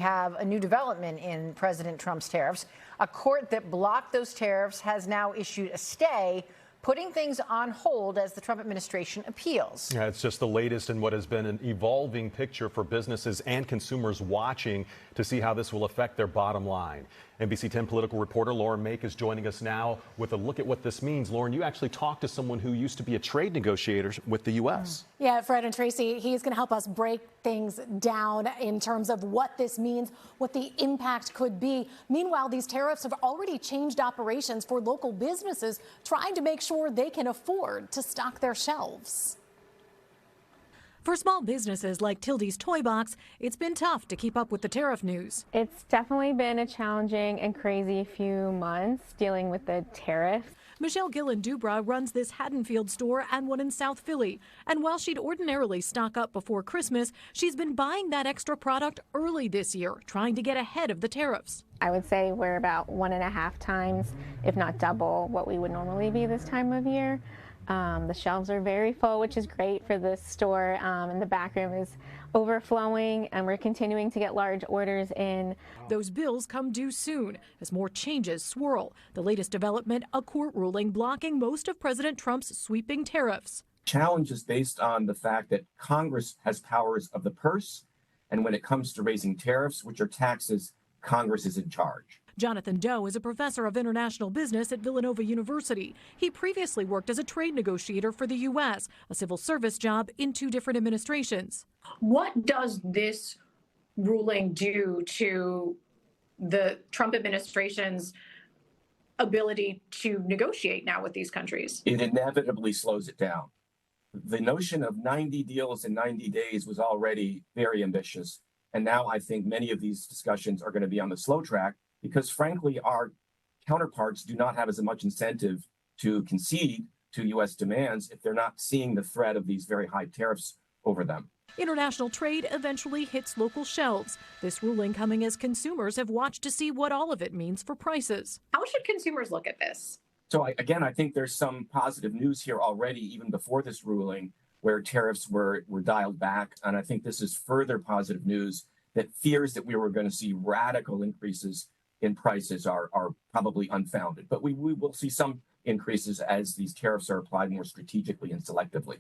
Have a new development in President Trump's tariffs. A court that blocked those tariffs has now issued a stay, putting things on hold as the Trump administration appeals. Yeah, it's just the latest in what has been an evolving picture for businesses and consumers watching to see how this will affect their bottom line. NBC 10 political reporter Lauren Mayk is joining us now with a look at what this means. Lauren, you actually talked to someone who used to be a trade negotiator with the U.S. Yeah, Fred and Tracy, he's going to help us break things down in terms of what this means, what the impact could be. Meanwhile, these tariffs have already changed operations for local businesses trying to make sure they can afford to stock their shelves. For small businesses like Tildy's Toy Box, it's been tough to keep up with the tariff news. It's definitely been a challenging and crazy few months dealing with the tariffs. Michelle Gillen-Dubra runs this Haddonfield store and one in South Philly. And while she'd ordinarily stock up before Christmas, she's been buying that extra product early this year, trying to get ahead of the tariffs. I would say we're about 1.5 times, if not double, what we would normally be this time of year. The shelves are very full, which is great for the store, and the back room is overflowing, and we're continuing to get large orders in. Those bills come due soon as more changes swirl. The latest development, a court ruling blocking most of President Trump's sweeping tariffs. Challenge is based on the fact that Congress has powers of the purse, and when it comes to raising tariffs, which are taxes, Congress is in charge. Jonathan Doe is a professor of international business at Villanova University. He previously worked as a trade negotiator for the U.S., a civil service job in 2 different administrations. What does this ruling do to the Trump administration's ability to negotiate now with these countries? It inevitably slows it down. The notion of 90 deals in 90 days was already very ambitious. And now I think many of these discussions are going to be on the slow track, because frankly, our counterparts do not have as much incentive to concede to U.S. demands if they're not seeing the threat of these very high tariffs over them. International trade eventually hits local shelves. This ruling coming as consumers have watched to see what all of it means for prices. How should consumers look at this? So again, I think there's some positive news here already, even before this ruling, where tariffs were dialed back. And I think this is further positive news that fears that we were going to see radical increases in prices are probably unfounded. But we will see some increases as these tariffs are applied more strategically and selectively.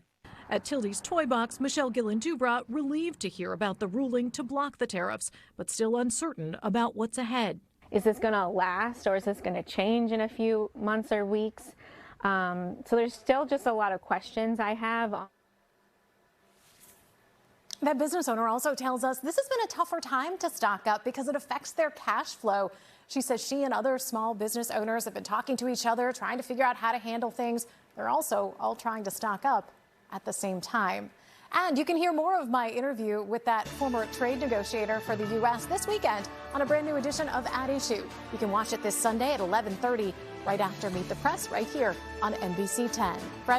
At Tildy's Toy Box, Michelle Gillen-Dubra relieved to hear about the ruling to block the tariffs, but still uncertain about what's ahead. Is this going to last, or is this going to change in a few months or weeks? So there's still just a lot of questions I have. That business owner also tells us this has been a tougher time to stock up because it affects their cash flow. She says she and other small business owners have been talking to each other, trying to figure out how to handle things. They're also all trying to stock up at the same time. And you can hear more of my interview with that former trade negotiator for the U.S. this weekend on a brand new edition of At Issue. You can watch it this Sunday at 11:30, right after Meet the Press, right here on NBC 10. Fred?